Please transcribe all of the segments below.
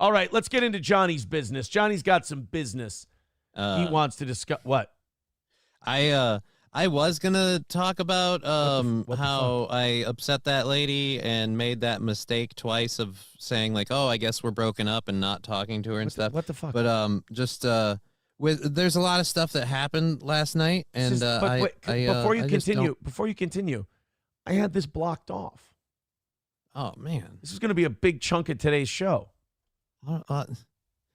All right, let's get into Johnny's business. Johnny's got some business he wants to discuss. What? I was gonna talk about what the how I upset that lady and made that mistake twice of saying like, oh, I guess we're broken up and not talking to her and stuff. What the fuck? But there's a lot of stuff that happened last night, and before you continue, I had this blocked off. Oh man, this is going to be a big chunk of today's show.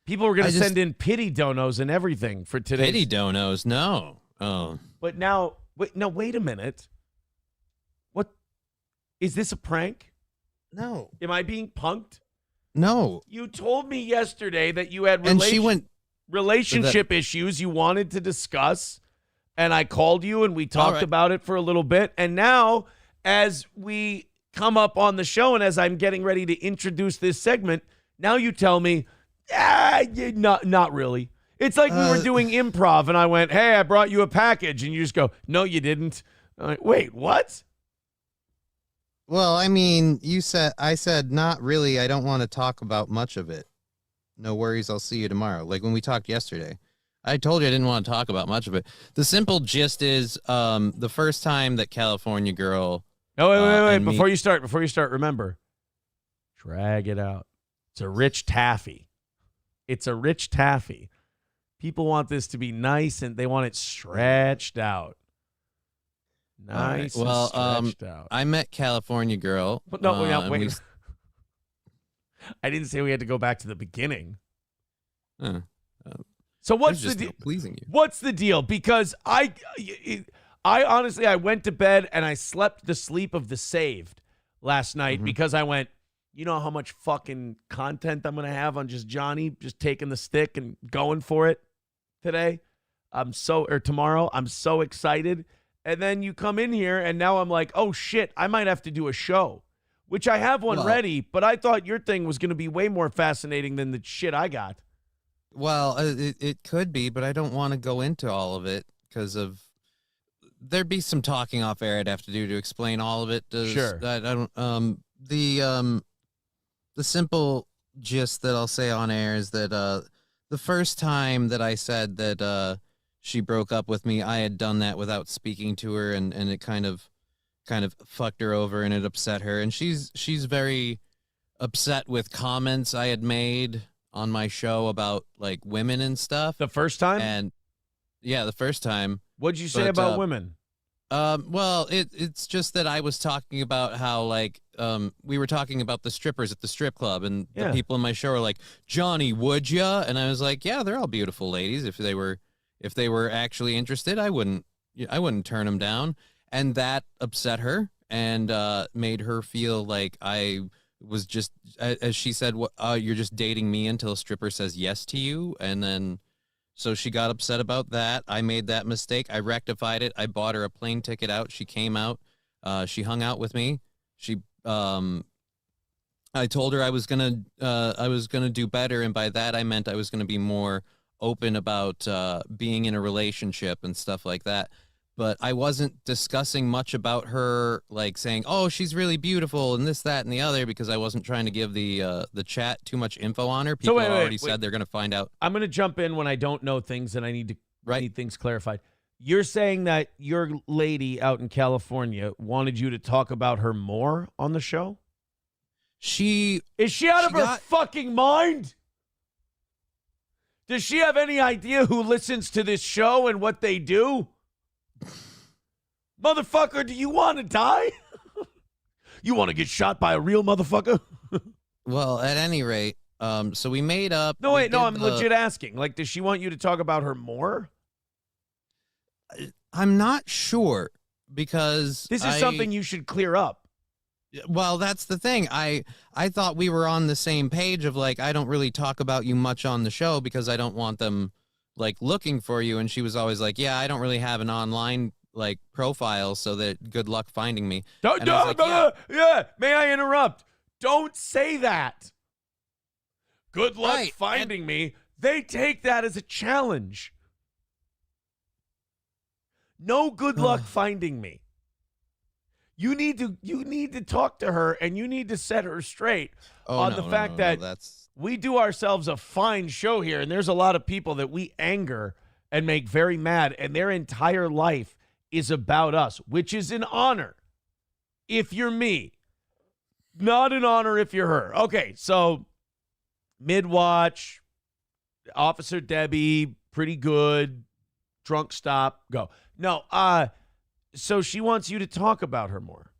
People were going to send in pity donos and everything for today. Pity donos? No. Oh. But now, wait a minute. What? Is this a prank? No. Am I being punked? No. You told me yesterday that you had relationship issues you wanted to discuss, and I called you and we talked about it for a little bit. And now, as we come up on the show and as I'm getting ready to introduce this segment, now you tell me, not really. It's like we were doing improv and I went, hey, I brought you a package. And you just go, no, you didn't. I'm like, wait, what? Well, I mean, I said, not really. I don't want to talk about much of it. No worries. I'll see you tomorrow. Like when we talked yesterday, I told you I didn't want to talk about much of it. The simple gist is the first time that California girl. No, wait. Before you start, remember, drag it out. It's a rich taffy. People want this to be nice, and they want it stretched out. Nice. Right. Well, and stretched out. I met California girl. No, wait. I didn't say we had to go back to the beginning. So what's the deal? Pleasing you. What's the deal? Because I honestly, I went to bed and I slept the sleep of the saved last night because I went, you know how much fucking content I'm going to have on just Johnny just taking the stick and going for it today? Tomorrow. I'm so excited. And then you come in here and now I'm like, oh shit, I might have to do a show, which I have one ready, but I thought your thing was going to be way more fascinating than the shit I got. Well, it could be, but I don't want to go into all of it because there'd be some talking off air I'd have to do to explain all of it. Sure. I don't, the simple gist that I'll say on air is that the first time that I said that she broke up with me, I had done that without speaking to her, and it kind of fucked her over, and it upset her, and she's very upset with comments I had made on my show about like women and stuff. The first time? And yeah, the first time. What'd you say about women? Well, it's just that I was talking about how like we were talking about the strippers at the strip club, and the people in my show were like, Johnny, would ya? And I was like, yeah, they're all beautiful ladies. If they were actually interested, I wouldn't turn them down. And that upset her and made her feel like I was just, as she said, you're just dating me until a stripper says yes to you. And then so she got upset about that. I made that mistake. I rectified it. I bought her a plane ticket out. She came out. She hung out with me. I told her I was gonna do better, and by that I meant I was gonna be more open about being in a relationship and stuff like that. But I wasn't discussing much about her, like saying, "Oh, she's really beautiful," and this, that, and the other, because I wasn't trying to give the chat too much info on her. People already said they're going to find out. I'm going to jump in when I don't know things and I need things clarified. You're saying that your lady out in California wanted you to talk about her more on the show? Is she out of her fucking mind? Does she have any idea who listens to this show and what they do? Motherfucker, do you want to die? You want to get shot by a real motherfucker? Well, at any rate, so we made up. No, wait, no, I'm legit asking. Like, does she want you to talk about her more? I'm not sure, because this is something you should clear up. Well, that's the thing. I thought we were on the same page of like, I don't really talk about you much on the show because I don't want them like looking for you. And she was always like, yeah, I don't really have an online like profile, so that good luck finding me. Yeah, may I interrupt? Don't say that. Good luck finding me. They take that as a challenge. No good luck finding me. You need to talk to her, and you need to set her straight on the fact that we do ourselves a fine show here, and there's a lot of people that we anger and make very mad, and their entire life is about us, which is an honor if you're me. Not an honor if you're her. Okay, so mid-watch, Officer Debbie, pretty good, drunk stop, go. No, so she wants you to talk about her more.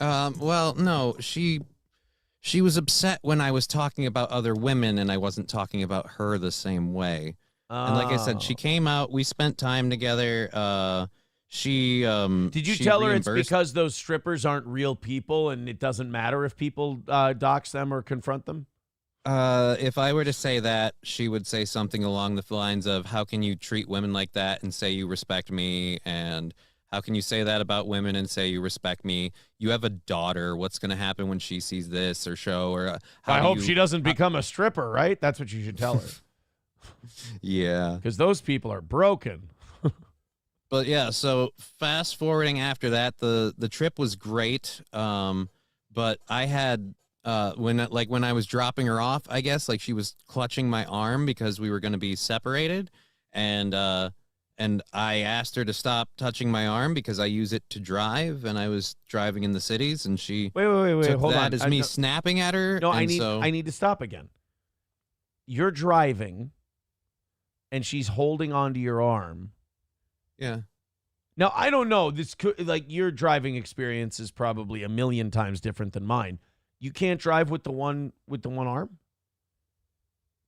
Well, no, she was upset when I was talking about other women and I wasn't talking about her the same way. And like I said, she came out, we spent time together. Did you tell her it's because those strippers aren't real people and it doesn't matter if people dox them or confront them? If I were to say that, she would say something along the lines of, how can you treat women like that and say you respect me? And how can you say that about women and say you respect me? You have a daughter. What's going to happen when she sees this or show? Or I hope she doesn't become a stripper, right? That's what you should tell her. Yeah. Because those people are broken. But yeah, so fast forwarding after that, the trip was great. But I had when I was dropping her off, I guess, like she was clutching my arm because we were going to be separated, and I asked her to stop touching my arm because I use it to drive, and I was driving in the cities, and she wait, took hold that on. as me snapping at her. No, I need to stop again. You're driving, and she's holding onto your arm. Yeah. Now, I don't know. This could, like, your driving experience is probably a million times different than mine. You can't drive with the one arm?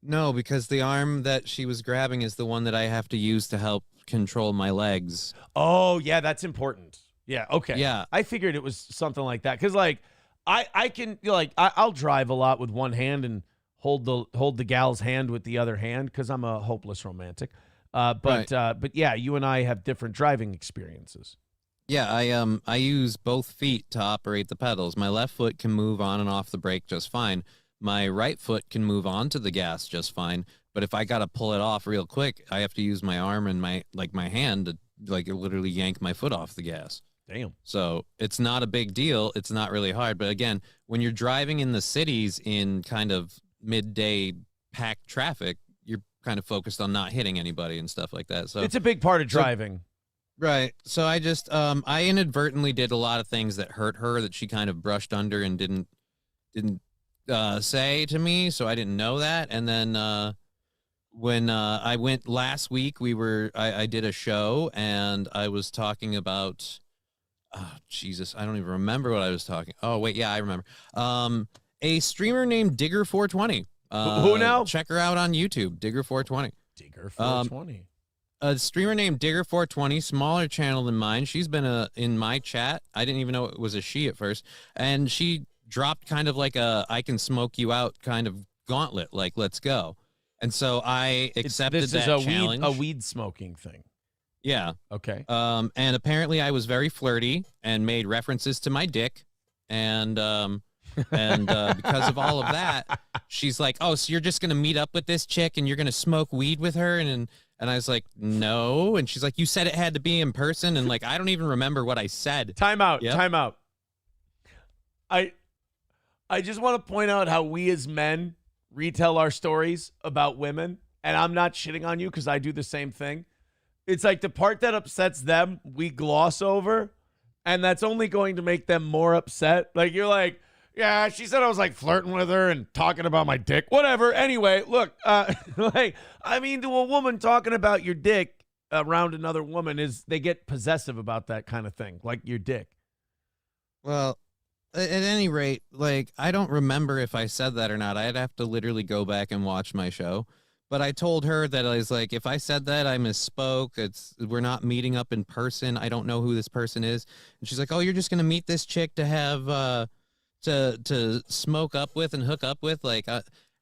No, because the arm that she was grabbing is the one that I have to use to help control my legs. Oh, yeah, that's important. Yeah, okay. Yeah. I figured it was something like that. Because, like, I can, like, I'll drive a lot with one hand and hold the gal's hand with the other hand because I'm a hopeless romantic. But yeah, you and I have different driving experiences. Yeah, I use both feet to operate the pedals. My left foot can move on and off the brake just fine. My right foot can move onto the gas just fine. But if I got to pull it off real quick, I have to use my arm and my hand to literally yank my foot off the gas. Damn. So it's not a big deal. It's not really hard. But again, when you're driving in the cities in kind of midday packed traffic, you're kind of focused on not hitting anybody and stuff like that. So it's a big part of driving. Right. So I just I inadvertently did a lot of things that hurt her that she kind of brushed under and didn't say to me, so I didn't know that. And then when I went last week, I did a show and I was talking about Jesus, I don't even remember what I was talking. Oh wait, yeah, I remember. A streamer named Digger420. Who now? Check her out on YouTube, Digger420. Digger420. A streamer named Digger420, smaller channel than mine. She's been in my chat. I didn't even know it was a she at first. And she dropped kind of like a I can smoke you out kind of gauntlet, like, let's go. And so I accepted that challenge. This is a weed smoking thing. Yeah. Okay. And apparently I was very flirty and made references to my dick. And because of all of that, she's like, oh, so you're just going to meet up with this chick and you're going to smoke weed with her? And I was like, no. And she's like, you said it had to be in person. And like, I don't even remember what I said. Time out. Yep. Time out. I just want to point out how we as men retell our stories about women. And I'm not shitting on you because I do the same thing. It's like the part that upsets them, we gloss over. And that's only going to make them more upset. Like, you're like, yeah, she said I was like flirting with her and talking about my dick. Whatever. Anyway, look, like, I mean, to a woman talking about your dick around another woman they get possessive about that kind of thing, like your dick. Well, at any rate, like, I don't remember if I said that or not. I'd have to literally go back and watch my show. But I told her that I was like, if I said that, I misspoke. We're not meeting up in person. I don't know who this person is. And she's like, oh, you're just going to meet this chick to have to smoke up with and hook up with, like,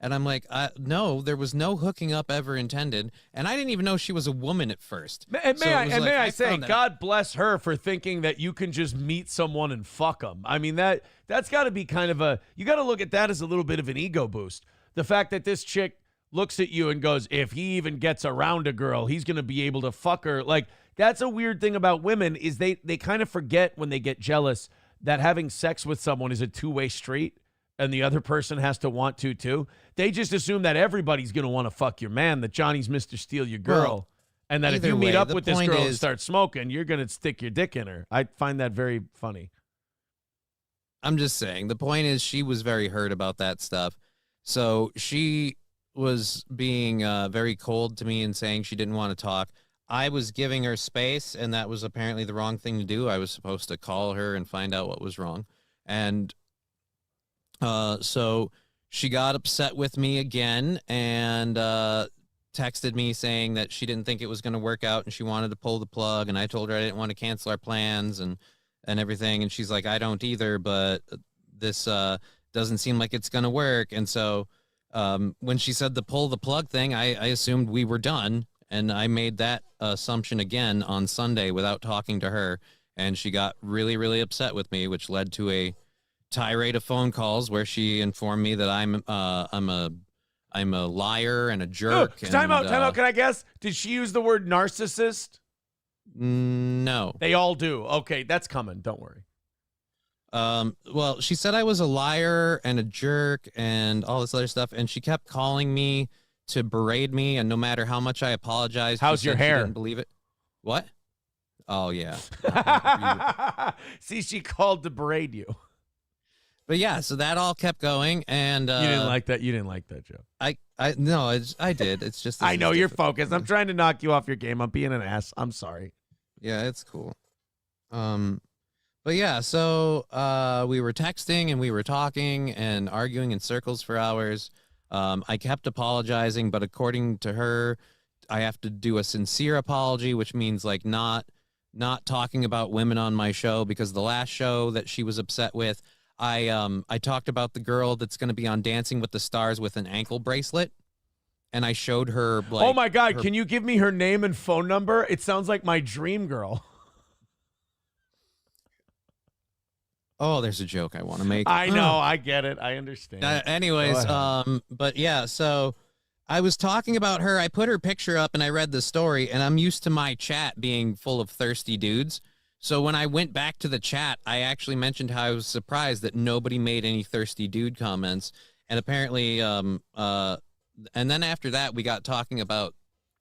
and I'm like, no, there was no hooking up ever intended, and I didn't even know she was a woman at first. And may I say, God bless her for thinking that you can just meet someone and fuck them. I mean, that's got to be kind of you got to look at that as a little bit of an ego boost. The fact that this chick looks at you and goes, if he even gets around a girl, he's going to be able to fuck her. Like, that's a weird thing about women is they kind of forget when they get jealous that having sex with someone is a two-way street. and the other person has to want to too. They just assume that everybody's going to want to fuck your man, that Johnny's Mr. Steal Your Girl, Well, and that if either you meet way, up the with this point girl and is- start smoking, you're going to stick your dick in her. I find that very funny. I'm just saying, the point is she was very hurt about that stuff. So she was being very cold to me and saying she didn't want to talk. I was giving her space, and that was apparently the wrong thing to do. I was supposed to call her and find out what was wrong. And so she got upset with me again and texted me saying that she didn't think it was going to work out and she wanted to pull the plug. And I told her I didn't want to cancel our plans and everything. And she's like, I don't either, but this doesn't seem like it's going to work. And so when she said the pull the plug thing, I assumed we were done. And I made that assumption again on Sunday without talking to her. And she got really, really upset with me, which led to a tirade of phone calls where she informed me that I'm a liar and a jerk. Time out. Can I guess? Did she use the word narcissist? No. They all do. Okay, that's coming. Don't worry. Well, she said I was a liar and a jerk and all this other stuff, and she kept calling me to berate me, and no matter how much I apologized, how's she your said hair? She didn't believe it. What? Oh yeah. See, she called to berate you. But yeah, so that all kept going, and you didn't like that. You didn't like that, Joe. I did. It's just I know you're difficult. focused. I'm trying to knock you off your game. I'm being an ass. I'm sorry. Yeah, it's cool. But yeah, so we were texting and we were talking and arguing in circles for hours. I kept apologizing, but according to her, I have to do a sincere apology, which means like not talking about women on my show, because the last show that she was upset with, I talked about the girl that's going to be on Dancing with the Stars with an ankle bracelet, and I showed her like, oh my God, can you give me her name and phone number? It sounds like my dream girl. Oh, there's a joke I want to make. I know, I get it. I understand. Anyways, but yeah, so I was talking about her. I put her picture up and I read the story, and I'm used to my chat being full of thirsty dudes. So when I went back to the chat, I actually mentioned how I was surprised that nobody made any thirsty dude comments. And apparently, and then after that, we got talking about,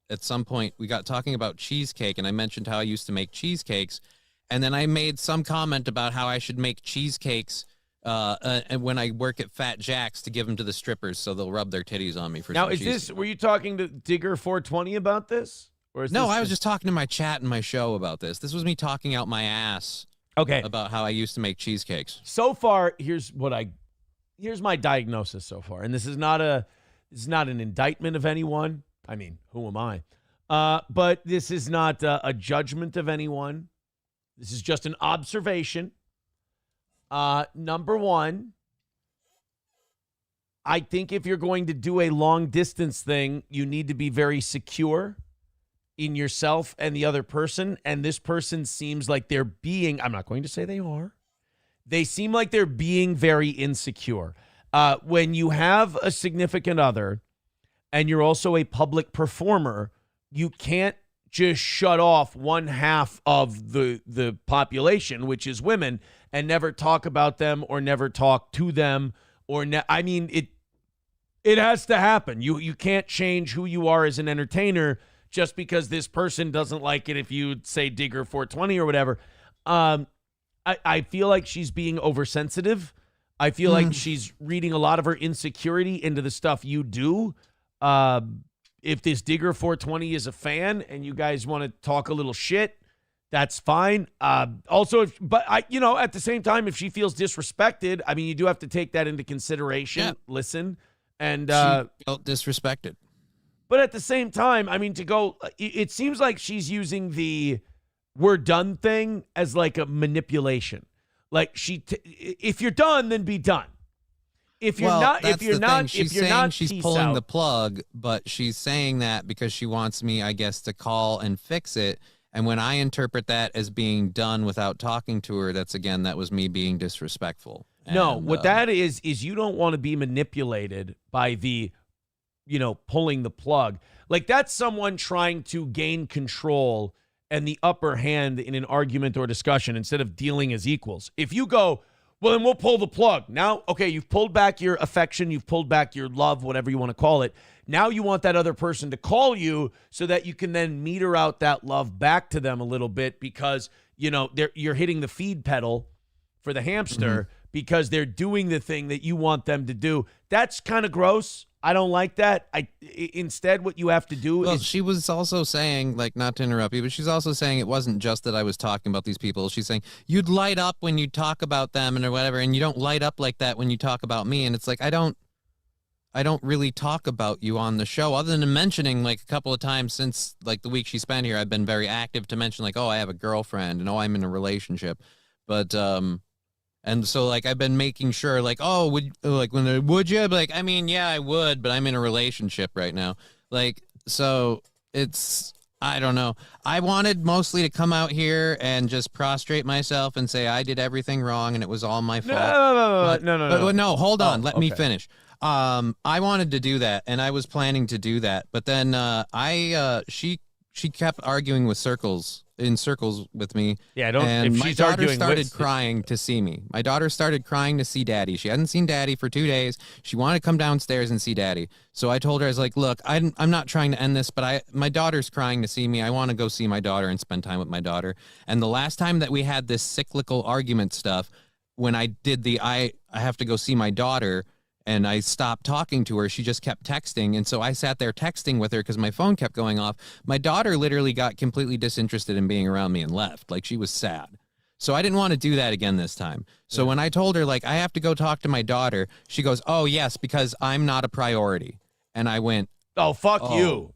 at some point, we got talking about cheesecake, and I mentioned how I used to make cheesecakes. And then I made some comment about how I should make cheesecakes and when I work at Fat Jack's to give them to the strippers so they'll rub their titties on me for now, some is cheesecake. this, were you talking to Digger 420 about this? Or is No, this I was just talking to my chat and my show about this. This was me talking out my ass okay about how I used to make cheesecakes. So far, here's my diagnosis so far. And this is not an indictment of anyone. I mean, who am I? But this is not a judgment of anyone. This is just an observation. Number one, I think if you're going to do a long distance thing, you need to be very secure in yourself and the other person. And this person seems like they're being, I'm not going to say they are. They seem like they're being very insecure. When you have a significant other and you're also a public performer, you can't just shut off one half of the population, which is women, and never talk about them or never talk to them. I mean, it has to happen. You can't change who you are as an entertainer just because this person doesn't like it if you say Digger 420 or whatever. I feel like she's being oversensitive. I feel like she's reading a lot of her insecurity into the stuff you do. If this Digger 420 is a fan and you guys want to talk a little shit, that's fine. Also, at the same time, if she feels disrespected, I mean, you do have to take that into consideration. Yeah. Listen, and she felt disrespected. But at the same time, I mean, it seems like she's using the "we're done" thing as like a manipulation. Like if you're done, then be done. If you're not, she's pulling the plug, but she's saying that because she wants me, I guess, to call and fix it. And when I interpret that as being done without talking to her, that was me being disrespectful. No, what that is you don't want to be manipulated by the, pulling the plug. Like that's someone trying to gain control and the upper hand in an argument or discussion instead of dealing as equals. If you go, Well, then we'll pull the plug. Now, okay, you've pulled back your affection, you've pulled back your love, whatever you want to call it. Now you want that other person to call you so that you can then meter out that love back to them a little bit because, you're hitting the feed pedal for the hamster because they're doing the thing that you want them to do. That's kind of gross. I don't like that. Instead, what you have to do is... she was also saying, like, not to interrupt you, but she's also saying it wasn't just that I was talking about these people. She's saying, you'd light up when you talk about them or whatever, and you don't light up like that when you talk about me. And it's like, I don't really talk about you on the show other than mentioning, like, a couple of times since, like, the week she spent here, I've been very active to mention, like, oh, I have a girlfriend and, oh, I'm in a relationship. But, and so, like, I've been making sure, like, oh, would you? Like, I mean, yeah, I would, but I'm in a relationship right now. Like, so it's, I don't know. I wanted mostly to come out here and just prostrate myself and say I did everything wrong and it was all my fault. No, hold on. Let me finish. I wanted to do that, and I was planning to do that, but then she kept arguing in circles with me. Yeah, don't. And if my she's daughter arguing started crying to see me. My daughter started crying to see Daddy. She hadn't seen Daddy for 2 days. She wanted to come downstairs and see Daddy. So I told her, I was like, look, I'm not trying to end this, but my daughter's crying to see me. I want to go see my daughter and spend time with my daughter. And the last time that we had this cyclical argument stuff, when I did I have to go see my daughter, and I stopped talking to her, she just kept texting. And so I sat there texting with her because my phone kept going off. My daughter literally got completely disinterested in being around me and left. Like, she was sad. So I didn't want to do that again this time. So when I told her, like, I have to go talk to my daughter, she goes, oh, yes, because I'm not a priority. And I went, oh, fuck you.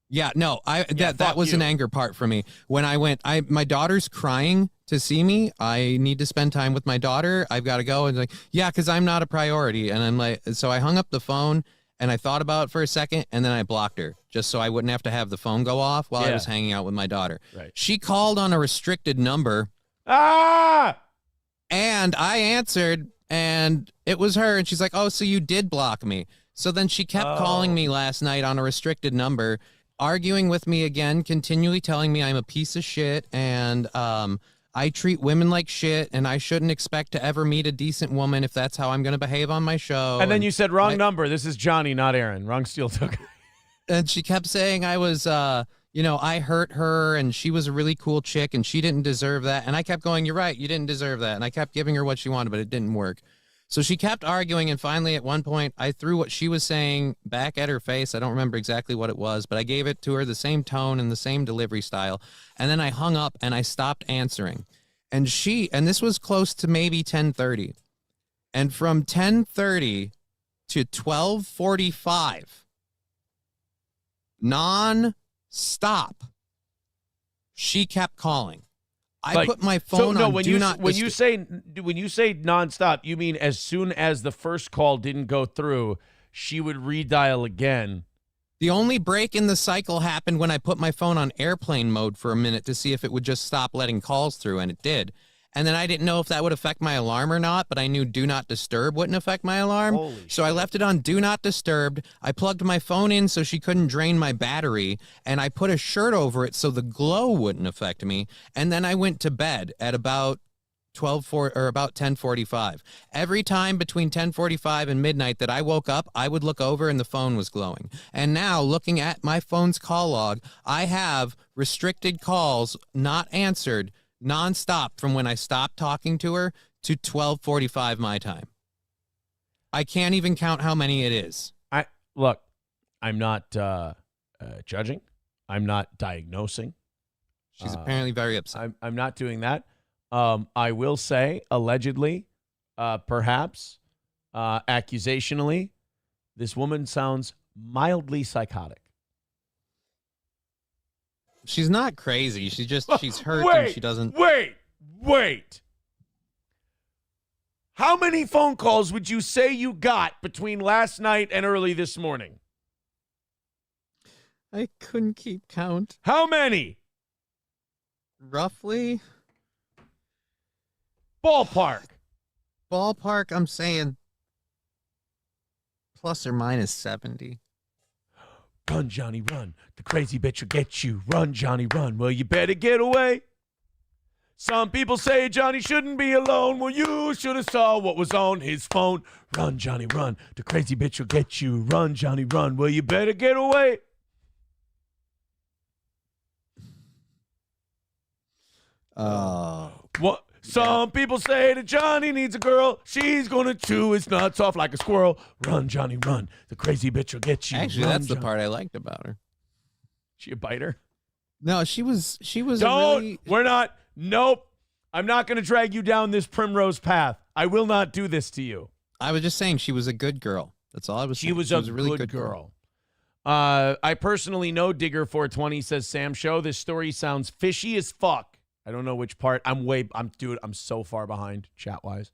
Yeah, no, that was an anger part for me. When I went, my daughter's crying to see me. I need to spend time with my daughter. I've got to go. And like, yeah, because I'm not a priority. And I'm like, so I hung up the phone and I thought about it for a second and then I blocked her just so I wouldn't have to have the phone go off while I was hanging out with my daughter. Right. She called on a restricted number. And I answered and it was her. And she's like, oh, so you did block me. So then she kept calling me last night on a restricted number, arguing with me again, continually telling me I'm a piece of shit and I treat women like shit and I shouldn't expect to ever meet a decent woman if that's how I'm going to behave on my show. And then you said, wrong number. This is Johnny, not Aaron. Wrong steel token. And she kept saying I was, I hurt her and she was a really cool chick and she didn't deserve that. And I kept going, you're right, you didn't deserve that. And I kept giving her what she wanted, but it didn't work. So she kept arguing, and finally at one point I threw what she was saying back at her face. I don't remember exactly what it was, but I gave it to her the same tone and the same delivery style. And then I hung up and I stopped answering. And this was close to maybe 10:30. And from 10:30 to 12:45, non-stop, she kept calling. I put my phone on do not disturb. When you say nonstop, you mean as soon as the first call didn't go through, she would redial again. The only break in the cycle happened when I put my phone on airplane mode for a minute to see if it would just stop letting calls through, and it did. And then I didn't know if that would affect my alarm or not, but I knew do not disturb wouldn't affect my alarm. So I left it on do not disturb. I plugged my phone in so she couldn't drain my battery, and I put a shirt over it so the glow wouldn't affect me. And then I went to bed at about 10:45. Every time between 10:45 and midnight that I woke up, I would look over and the phone was glowing. And now, looking at my phone's call log, I have restricted calls not answered nonstop from when I stopped talking to her to 12:45 my time. I can't even count how many it is. I'm not judging. I'm not diagnosing. She's apparently very upset. I'm not doing that. I will say, allegedly, perhaps, accusationally, this woman sounds mildly psychotic. She's not crazy. She's hurt and she doesn't. Wait. How many phone calls would you say you got between last night and early this morning? I couldn't keep count. How many? Roughly. Ballpark, I'm saying plus or minus 70. Run, Johnny, run. The crazy bitch will get you. Run, Johnny, run. Well, you better get away. Some people say Johnny shouldn't be alone. Well, you should have saw what was on his phone. Run, Johnny, run. The crazy bitch will get you. Run, Johnny, run. Well, you better get away. What? Some people say that Johnny needs a girl. She's gonna chew his nuts off like a squirrel. Run, Johnny, run. The crazy bitch will get you. Actually, run, that's Johnny. the part I liked about her. She a biter? No, she was. Don't. Really... We're not. Nope. I'm not gonna drag you down this primrose path. I will not do this to you. I was just saying she was a good girl. That's all I was saying. She was a really good girl. I personally know Digger420 says, Sam Show, this story sounds fishy as fuck. I don't know which part. I'm so far behind chat-wise.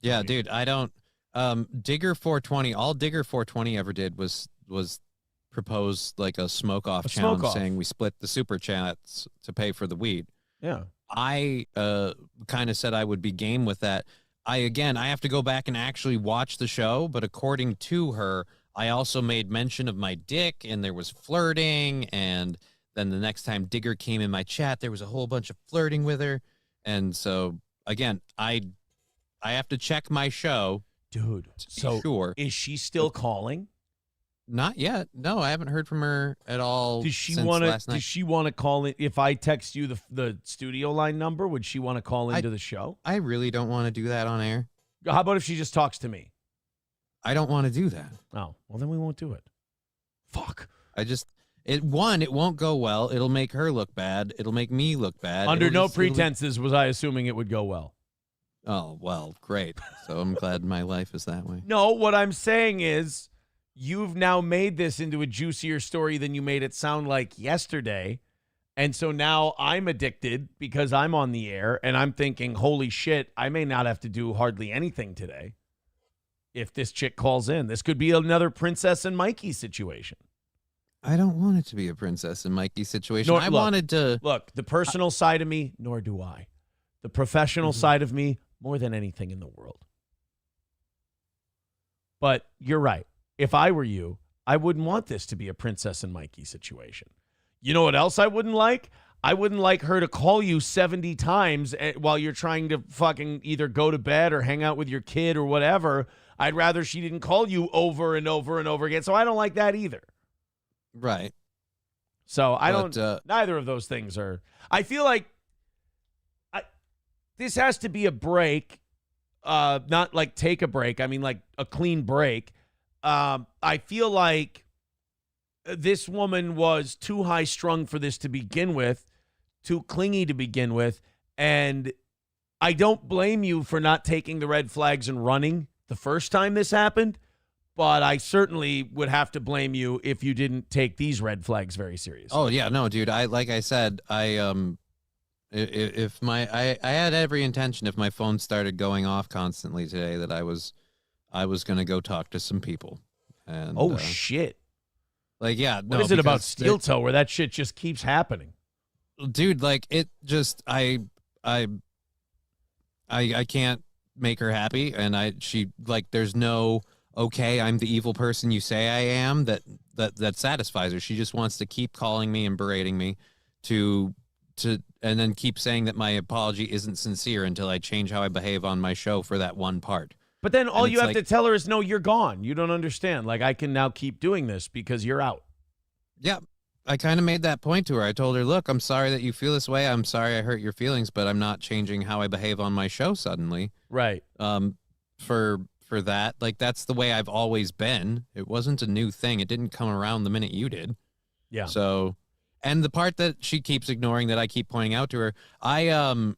Yeah, dude, I don't. Digger420, all Digger420 ever did was propose like a smoke-off challenge saying we split the super chats to pay for the weed. Yeah. I kind of said I would be game with that. I have to go back and actually watch the show, but according to her, I also made mention of my dick, and there was flirting, and then the next time Digger came in my chat, there was a whole bunch of flirting with her. And so, again, I have to check my show. Dude, so sure. Is she still calling? Not yet. No, I haven't heard from her at all since last night. Does she want to call in? If I text you the studio line number, would she want to call into the show? I really don't want to do that on air. How about if she just talks to me? I don't want to do that. Oh, well, then we won't do it. Fuck. It won't go well. It'll make her look bad. It'll make me look bad. Under no pretenses was I assuming it would go well. Oh, well, great. So I'm glad my life is that way. No, what I'm saying is you've now made this into a juicier story than you made it sound like yesterday. And so now I'm addicted because I'm on the air and I'm thinking, holy shit, I may not have to do hardly anything today. If this chick calls in, this could be another Princess and Mikey situation. I don't want it to be a Princess and Mikey situation. Wanted to... Look, the personal side of me, nor do I. The professional side of me, more than anything in the world. But you're right. If I were you, I wouldn't want this to be a Princess and Mikey situation. You know what else I wouldn't like? I wouldn't like her to call you 70 times while you're trying to fucking either go to bed or hang out with your kid or whatever. I'd rather she didn't call you over and over and over again. So I don't like that either. Right. So neither of those things are. I feel like this has to be a break, not like take a break. I mean, like a clean break. I feel like this woman was too high strung for this to begin with, too clingy to begin with. And I don't blame you for not taking the red flags and running the first time this happened, but I certainly would have to blame you if you didn't take these red flags very seriously. Oh yeah, no, dude. Like I said, I had every intention if my phone started going off constantly today that I was going to go talk to some people. And shit. Like, yeah, what is it about Steel Toe where that shit just keeps happening? Dude, like it just I can't make her happy, and she there's no okay, I'm the evil person you say I am that satisfies her. She just wants to keep calling me and berating me to and then keep saying that my apology isn't sincere until I change how I behave on my show for that one part. But then all you have to tell her is, no, you're gone. You don't understand. Like, I can now keep doing this because you're out. Yeah. I kind of made that point to her. I told her, look, I'm sorry that you feel this way. I'm sorry I hurt your feelings, but I'm not changing how I behave on my show suddenly. Right. For that, like, that's the way I've always been. It wasn't a new thing. It didn't come around the minute you did. Yeah. So, and the part that she keeps ignoring that I keep pointing out to her, I'm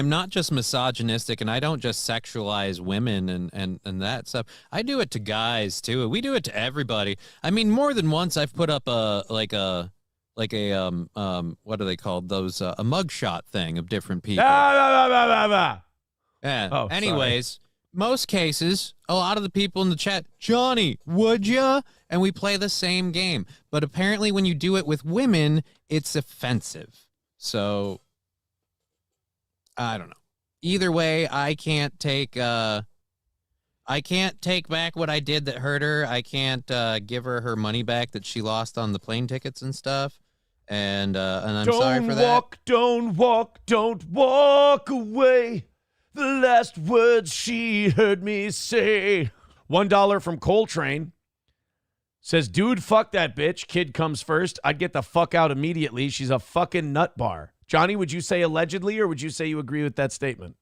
not just misogynistic, and I don't just sexualize women and that stuff. I do it to guys too. We do it to everybody. I mean, more than once I've put up what are they called? Those a mugshot thing of different people. Yeah. Oh, anyways, most cases, a lot of the people in the chat, Johnny, would ya? And we play the same game. But apparently when you do it with women, it's offensive. So I don't know. Either way, I can't take back what I did that hurt her. I can't give her money back that she lost on the plane tickets and stuff. and I'm sorry for that. Don't walk away. The last words she heard me say. $1 from Coltrane. Says, dude, fuck that bitch. Kid comes first. I'd get the fuck out immediately. She's a fucking nut bar. Johnny, would you say allegedly, or would you say you agree with that statement?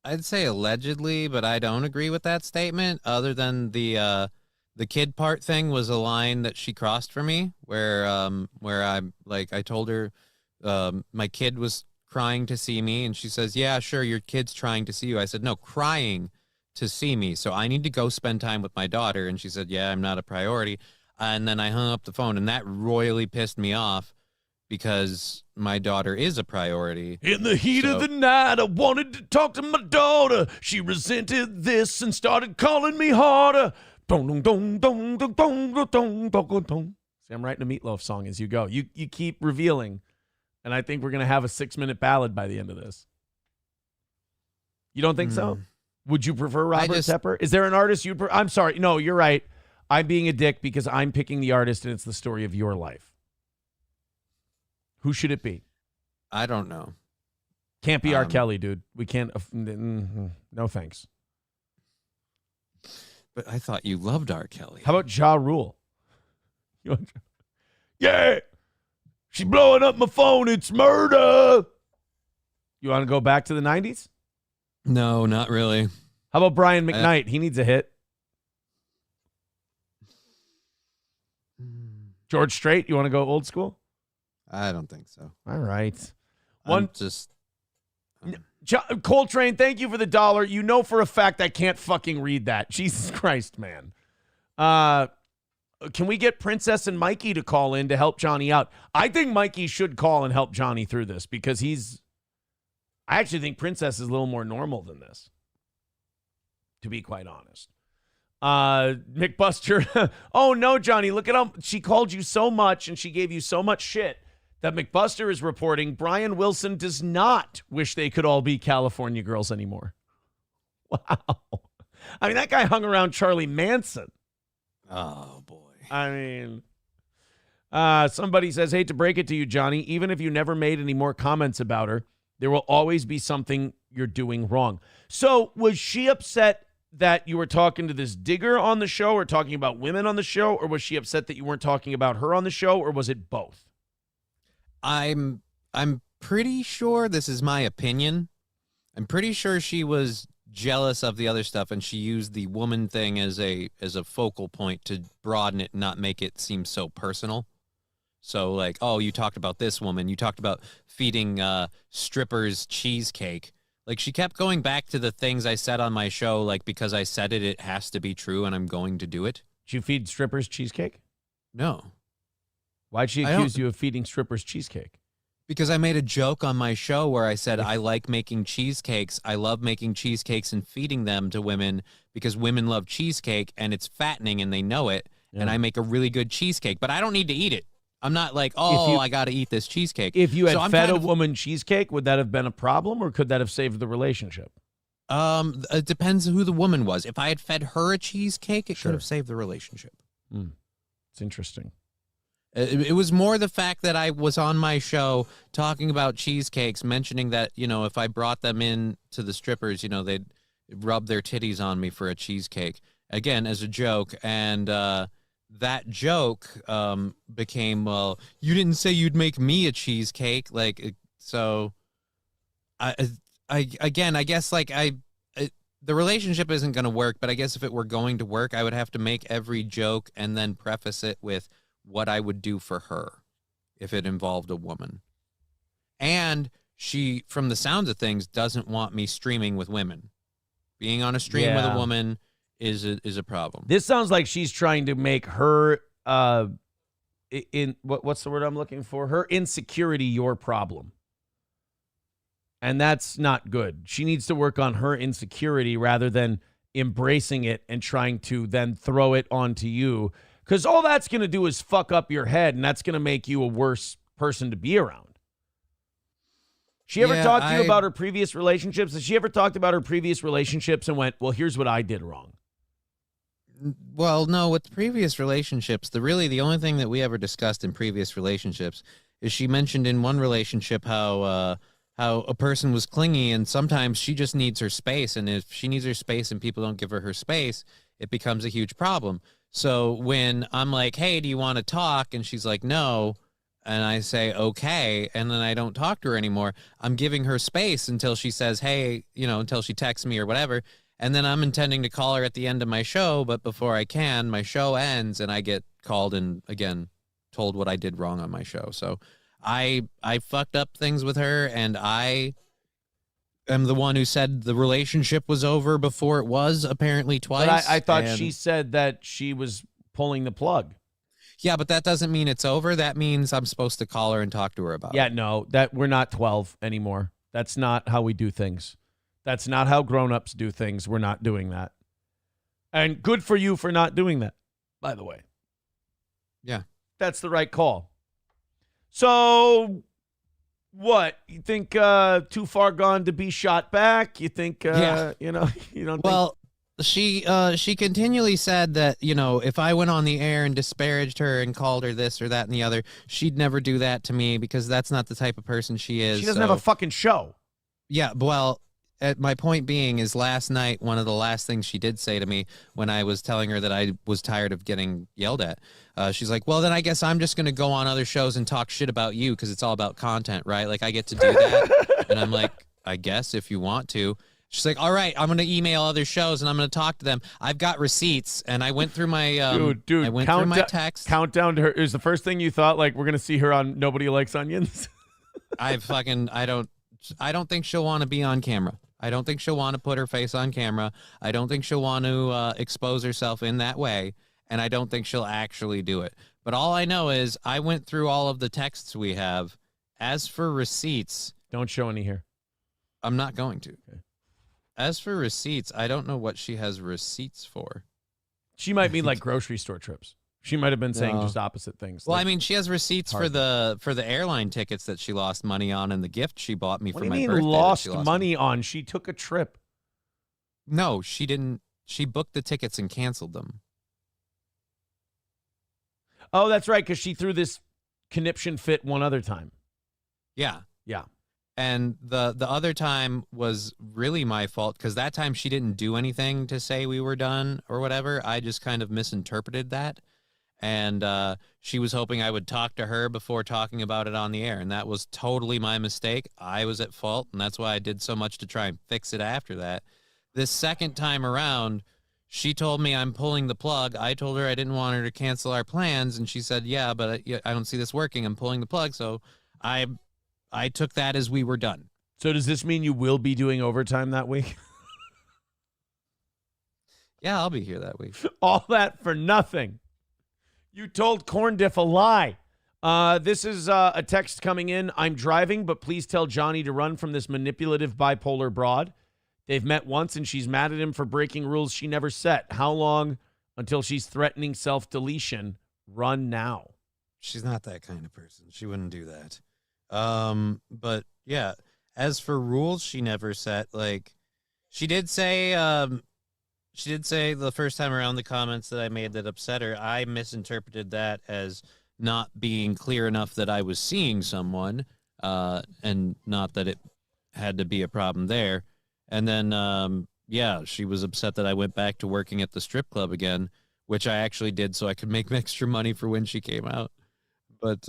I'd say allegedly, but I don't agree with that statement. Other than the kid part thing was a line that she crossed for me, where I told her my kid was crying to see me, and she says, yeah, sure, your kid's trying to see you. I said, no, crying to see me, so I need to go spend time with my daughter. And she said, yeah, I'm not a priority. And then I hung up the phone, and that royally pissed me off because my daughter is a priority. In the heat of the night, I wanted to talk to my daughter. She resented this and started calling me harder. See, I'm writing a Meatloaf song as you go. You keep revealing, and I think we're going to have a 6-minute ballad by the end of this. You don't think so? Would you prefer Robert Tepper? Is there an artist you'd prefer? I'm sorry. No, you're right. I'm being a dick because I'm picking the artist, and it's the story of your life. Who should it be? I don't know. Can't be R. Kelly, dude. We can't. No thanks. But I thought you loved R. Kelly. How about Ja Rule? Yeah. She's blowing up my phone. It's murder. You want to go back to the 90s? No, not really. How about Brian McKnight? He needs a hit. George Strait, you want to go old school? I don't think so. All right. Coltrane, thank you for the $1. You know for a fact I can't fucking read that. Jesus Christ, man. Can we get Princess and Mikey to call in to help Johnny out? I think Mikey should call and help Johnny through this because I actually think Princess is a little more normal than this, to be quite honest. McBuster, oh no, Johnny, look at how she called you so much and she gave you so much shit that McBuster is reporting Brian Wilson does not wish they could all be California girls anymore. Wow. I mean, that guy hung around Charlie Manson. Oh, boy. I mean, somebody says, hate to break it to you, Johnny, even if you never made any more comments about her, there will always be something you're doing wrong. So was she upset that you were talking to this digger on the show or talking about women on the show, or was she upset that you weren't talking about her on the show, or was it both? I'm pretty sure, this is my opinion, I'm pretty sure she was jealous of the other stuff, and she used the woman thing as a focal point to broaden it and not make it seem so personal. So like, oh, you talked about this woman, you talked about feeding strippers cheesecake. Like, she kept going back to the things I said on my show, like, because I said it, it has to be true, and I'm going to do it. Did you feed strippers cheesecake? No. Why'd she accuse you of feeding strippers cheesecake? Because I made a joke on my show where I said, I like making cheesecakes. I love making cheesecakes and feeding them to women because women love cheesecake, and it's fattening, and they know it, and I make a really good cheesecake. But I don't need to eat it. I'm not like, I got to eat this cheesecake. If you had fed a woman cheesecake, would that have been a problem, or could that have saved the relationship? It depends who the woman was. If I had fed her a cheesecake, it could have saved the relationship. It's interesting. It was more the fact that I was on my show talking about cheesecakes, mentioning that, if I brought them in to the strippers, they'd rub their titties on me for a cheesecake. Again, as a joke. And that joke became, well, you didn't say you'd make me a cheesecake. So I guess the relationship isn't going to work, but I guess if it were going to work, I would have to make every joke and then preface it with what I would do for her if it involved a woman. And she, from the sounds of things, doesn't want me streaming with women. Being on a stream with a woman is a problem. This sounds like she's trying to make her what's the word I'm looking for? Her insecurity your problem. And that's not good. She needs to work on her insecurity rather than embracing it and trying to then throw it onto you. Because all that's going to do is fuck up your head, and that's going to make you a worse person to be around. She ever talked to you about her previous relationships? Has she ever talked about her previous relationships and went, well, here's what I did wrong? Well, no, with previous relationships, the only thing that we ever discussed in previous relationships is she mentioned in one relationship how a person was clingy, and sometimes she just needs her space, and if she needs her space and people don't give her space, it becomes a huge problem. So when I'm like, hey, do you want to talk? And she's like, no. And I say, okay. And then I don't talk to her anymore. I'm giving her space until she says, hey, until she texts me or whatever. And then I'm intending to call her at the end of my show. But before I can, my show ends and I get called and, again, told what I did wrong on my show. So I fucked up things with her, and I am the one who said the relationship was over before it was, apparently twice. But I thought she said that she was pulling the plug. Yeah, but that doesn't mean it's over. That means I'm supposed to call her and talk to her about it. Yeah, no, that we're not 12 anymore. That's not how we do things. That's not how grown-ups do things. We're not doing that. And good for you for not doing that, by the way. Yeah. That's the right call. So, what? You think too far gone to be shot back? You think, you don't Well, she continually said that, if I went on the air and disparaged her and called her this or that and the other, she'd never do that to me because that's not the type of person she is. She doesn't have a fucking show. Yeah, well, my point being is last night, one of the last things she did say to me when I was telling her that I was tired of getting yelled at, she's like, well, then I guess I'm just going to go on other shows and talk shit about you because it's all about content, right? Like, I get to do that. And I'm like, I guess if you want to. She's like, all right, I'm going to email other shows and I'm going to talk to them. I've got receipts. And I went through my dude, I went through my text. Countdown to her is the first thing you thought, like, we're going to see her on Nobody Likes Onions? I don't think she'll want to be on camera. I don't think she'll want to put her face on camera. I don't think she'll want to expose herself in that way. And I don't think she'll actually do it. But all I know is I went through all of the texts we have. As for receipts. Don't show any here. I'm not going to. Okay. As for receipts, I don't know what she has receipts for. She might mean like grocery store trips. She might have been saying just opposite things. Well, like, I mean, she has receipts for the airline tickets that she lost money on and the gift she bought me for my birthday. What do you mean lost money on? She took a trip. No, she didn't. She booked the tickets and canceled them. Oh, that's right, because she threw this conniption fit one other time. Yeah. Yeah. And the other time was really my fault because that time she didn't do anything to say we were done or whatever. I just kind of misinterpreted that. And she was hoping I would talk to her before talking about it on the air. And that was totally my mistake. I was at fault. And that's why I did so much to try and fix it after that. This second time around, she told me I'm pulling the plug. I told her I didn't want her to cancel our plans. And she said, yeah, but I don't see this working. I'm pulling the plug. So I took that as we were done. So does this mean you will be doing overtime that week? Yeah, I'll be here that week. All that for nothing. You told Corn Diff a lie. This is a text coming in. I'm driving, but please tell Johnny to run from this manipulative bipolar broad. They've met once, and she's mad at him for breaking rules she never set. How long until she's threatening self-deletion? Run now. She's not that kind of person. She wouldn't do that. But yeah, as for rules she never set, like she did say the first time around the comments that I made that upset her, I misinterpreted that as not being clear enough that I was seeing someone, and not that it had to be a problem there. And then, yeah, she was upset that I went back to working at the strip club again, which I actually did so I could make extra money for when she came out. But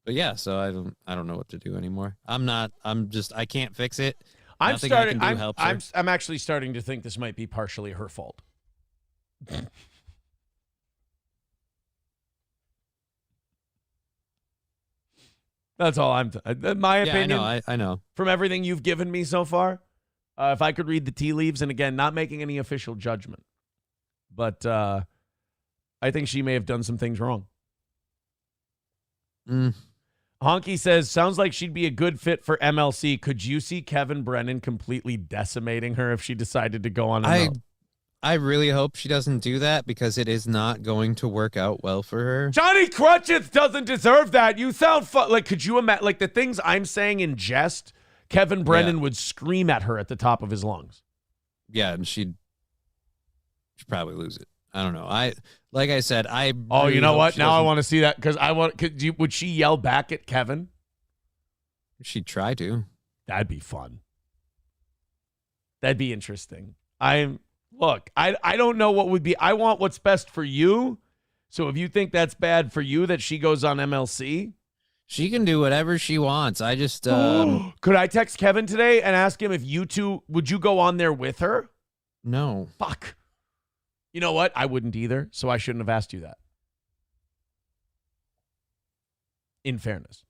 yeah, so I don't know what to do anymore. I can't fix it. I'm actually starting to think this might be partially her fault. That's all my opinion. Yeah, I know. From everything you've given me so far, if I could read the tea leaves, and again, not making any official judgment, but I think she may have done some things wrong. Honky says, sounds like she'd be a good fit for MLC. Could you see Kevin Brennan completely decimating her if she decided to go on I really hope she doesn't do that because it is not going to work out well for her. Johnny Krutches doesn't deserve that. You sound like, could you imagine, like the things I'm saying in jest, Kevin Brennan would scream at her at the top of his lungs. Yeah, and she'd probably lose it. I don't know. Like I said, I. Oh, really you know hope what? she Now I doesn't- want to see that because would she yell back at Kevin? She'd try to. That'd be fun. That'd be interesting. I don't know what would be. I want what's best for you. So if you think that's bad for you that she goes on MLC, She can do whatever she wants. I just could I text Kevin today and ask him if would you go on there with her? no. Fuck. You know what? I wouldn't either, so I shouldn't have asked you that. In fairness.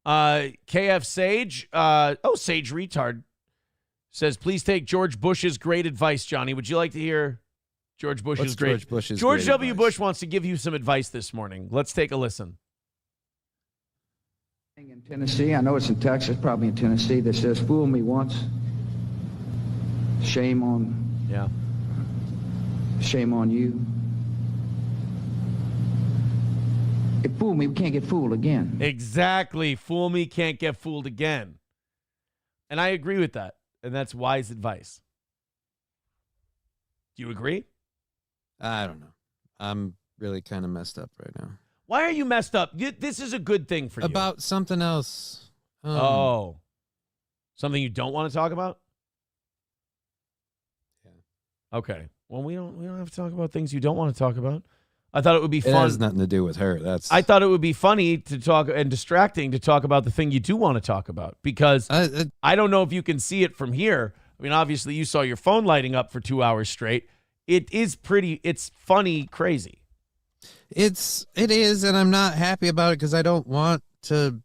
KF Sage, Sage Retard says, please take George Bush's great advice, Johnny. Would you like to hear George Bush's great? George Bush's George great W. advice? Bush wants to give you some advice this morning. Let's take a listen. In Tennessee, I know it's in Texas, probably in Tennessee, that says, fool me once, shame on you. If fool me, we can't get fooled again. Exactly. Fool me, can't get fooled again. And I agree with that. And that's wise advice. Do you agree? I don't know. I'm really kind of messed up right now. Why are you messed up? This is a good thing for you. About something else. Something you don't want to talk about? Yeah. Okay. Well, we don't have to talk about things you don't want to talk about. I thought it would be fun. It has nothing to do with her. I thought it would be funny to talk and distracting to talk about the thing you do want to talk about because I don't know if you can see it from here. I mean, obviously you saw your phone lighting up for 2 hours straight. It's funny, crazy. It is, and I'm not happy about it because I don't want to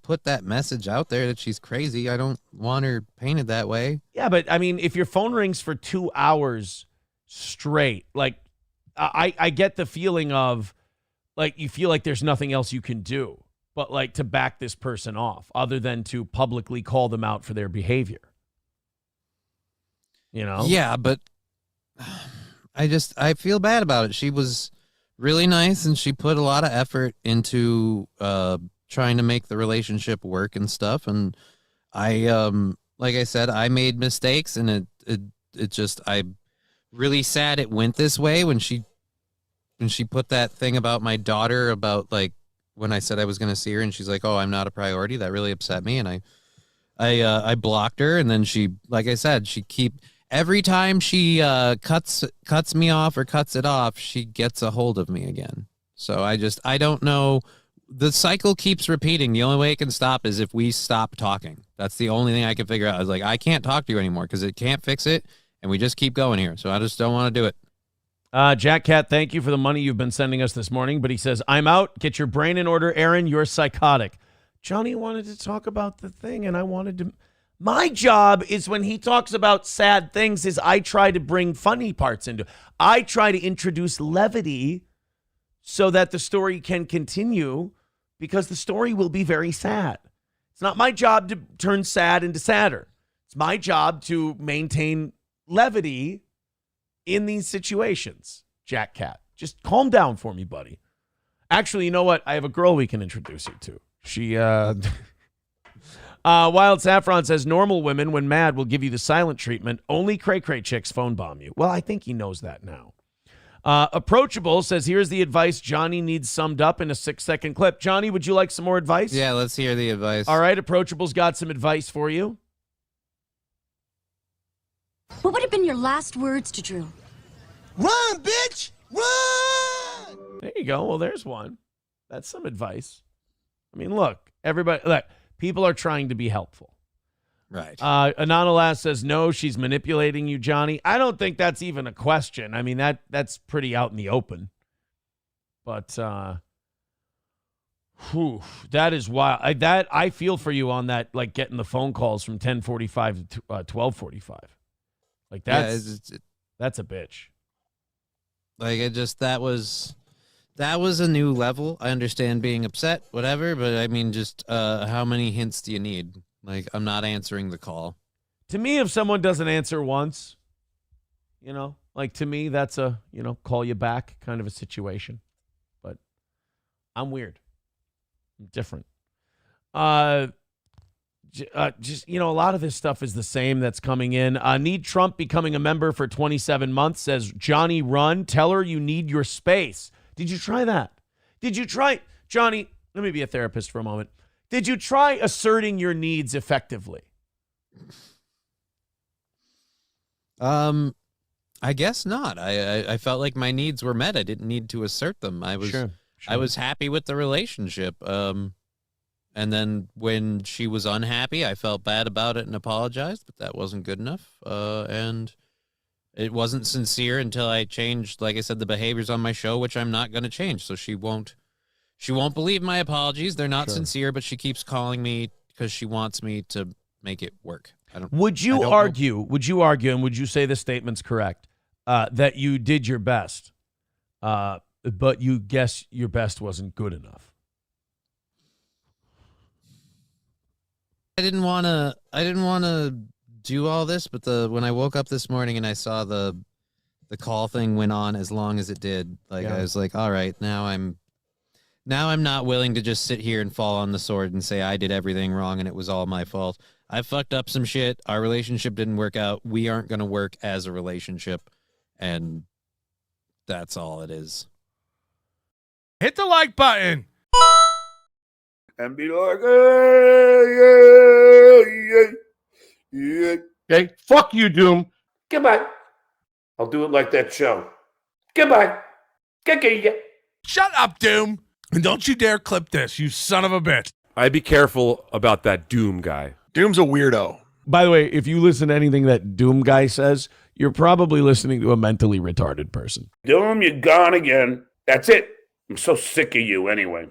put that message out there that she's crazy. I don't want her painted that way. Yeah, but I mean, if your phone rings for 2 hours straight, like I get the feeling of like you feel like there's nothing else you can do but like to back this person off other than to publicly call them out for their behavior. You know? Yeah, but I feel bad about it. She was really nice and she put a lot of effort into trying to make the relationship work and stuff, and I like I said, I made mistakes, and it just I'm really sad it went this way when she put that thing about my daughter about like when I said I was going to see her and she's like, "Oh, I'm not a priority." That really upset me, and I blocked her, and then she, like I said, every time she cuts me off or cuts it off, she gets a hold of me again. So I don't know. The cycle keeps repeating. The only way it can stop is if we stop talking. That's the only thing I can figure out. I was like, I can't talk to you anymore because it can't fix it, and we just keep going here. So I just don't want to do it. Jack Cat, thank you for the money you've been sending us this morning. But he says, I'm out. Get your brain in order, Aaron. You're psychotic. Johnny wanted to talk about the thing, and I wanted to. My job is when he talks about sad things is I try to bring funny parts into it. I try to introduce levity so that the story can continue because the story will be very sad. It's not my job to turn sad into sadder. It's my job to maintain levity in these situations. Jack Cat, just calm down for me, buddy. Actually, you know what? I have a girl we can introduce you to. She, Wild Saffron says, normal women, when mad, will give you the silent treatment. Only cray-cray chicks phone bomb you. Well, I think he knows that now. Approachable says, here's the advice Johnny needs summed up in a 6-second clip. Johnny, would you like some more advice? Yeah, let's hear the advice. All right, Approachable's got some advice for you. What would have been your last words to Drew? Run, bitch! Run! There you go. Well, there's one. That's some advice. I mean, look, people are trying to be helpful. Right. Anonymous says, no, she's manipulating you, Johnny. I don't think that's even a question. I mean, that's pretty out in the open. But that is wild. I feel for you on that, like getting the phone calls from 10:45 to 12:45. Like that's a bitch. Like that was a new level. I understand being upset, whatever, but I mean, just how many hints do you need? Like, I'm not answering the call. To me, if someone doesn't answer once, like to me, that's a, call you back kind of a situation. But I'm weird. I'm different. just, a lot of this stuff is the same that's coming in. Need Trump becoming a member for 27 months, says Johnny Run. Tell her you need your space. Did you try that? Did you try, Johnny, let me be a therapist for a moment. Did you try asserting your needs effectively? I guess not. I felt like my needs were met. I didn't need to assert them. I was happy with the relationship. And then when she was unhappy, I felt bad about it and apologized, but that wasn't good enough. And it wasn't sincere until I changed, like I said, the behaviors on my show, which I'm not going to change. So she won't believe my apologies. They're not sincere, but she keeps calling me because she wants me to make it work. Would you argue, and would you say this statement's correct, that you did your best, but you guess your best wasn't good enough? I didn't want to do all this, but when I woke up this morning and I saw the call thing went on as long as it did, I was like, all right, now I'm not willing to just sit here and fall on the sword and say I did everything wrong and it was all my fault. I fucked up some shit. Our relationship didn't work out. We aren't going to work as a relationship. And that's all it is. Hit the like button. And be like, hey, yeah. Okay, fuck you, Doom. Goodbye. I'll do it like that show. Goodbye. Shut up, Doom. And don't you dare clip this, you son of a bitch. I'd be careful about that Doom guy. Doom's a weirdo. By the way, if you listen to anything that Doom guy says, you're probably listening to a mentally retarded person. Doom, you're gone again. That's it. I'm so sick of you anyway.